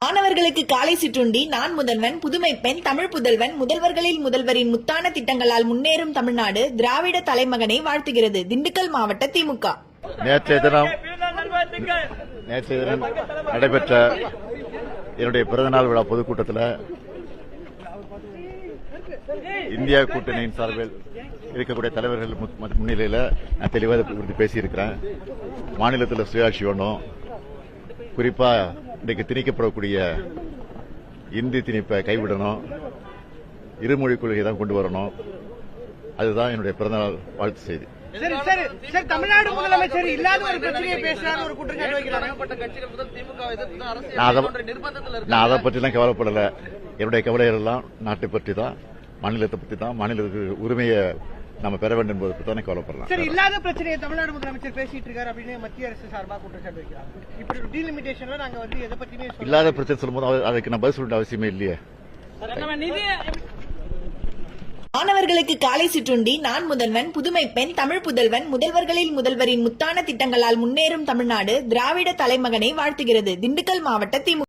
மாணவர்களுக்கு காலை சிற்றுண்டி, நான் முதல்வன், புதுமை பெண், தமிழ் புதல்வன், முதல்வர்களில் முதல்வரின் முத்தான திட்டங்களால் முன்னேறும் தமிழ்நாடு திராவிட தலைமகனை வாழ்த்துகிறது. திண்டுக்கல் மாவட்ட திமுக. நேற்றைய தினம் நடைபெற்ற என்னுடைய பிறந்தநாள் விழா பொதுக்கூட்டத்தில் இந்தியா கூட்டணியின் சார்பில் இருக்கக்கூடிய தலைவர்கள் முன்னிலையில் நான் தெளிவாக பேசியிருக்கிறேன். மாநிலத்தில் சுயாட்சி வேணும், குறிப்பா இன்றைக்கு திணிக்கப்படக்கூடிய இந்தி திணிப்பை கைவிடணும், இருமொழி கொள்கை தான் கொண்டு வரணும். அதுதான் என்னுடைய பிறந்தநாள் வாழ்த்து செய்தி. தமிழ்நாடு முதலமைச்சர் இல்லாத ஒரு பிரச்சனையை பேசுறாரு ஒரு குற்றச்சாட்டு. நான் அதை பற்றி எல்லாம் கவலைப்படல. என்னுடைய கவலைகள் எல்லாம் நாட்டை பற்றி தான், மாநிலத்தை பற்றி தான். மாநிலத்துக்கு உரிமையை நம்ம பெற வேண்டும் என்பதை பற்றி தானே கவலைப்படலாம். சரி, இல்லாத பிரச்சனையை தமிழ்நாடு முதலமைச்சர் பேசிட்டு இருக்காரு அப்படின்னு மத்திய அரசு சார்பாக குற்றச்சாட்டு வைக்கிறாங்க. இப்படி டீலிமிட்டேஷன்ல நாங்க எதை பத்தியுமே இல்லாத பிரச்சனை சொல்லும்போது அதுக்கு நான் பதில் சொல்ல அவசியமே இல்லையே. மாணவர்களுக்கு காலை சிற்றுண்டி, நான் முதல்வன், புதுமை பெண், தமிழ் புதல்வன், முதல்வர்களில் முதல்வரின் முத்தான திட்டங்களால் முன்னேறும் தமிழ்நாடு திராவிட தலைமகனை வாழ்த்துகிறது. திண்டுக்கல் மாவட்ட திமுக.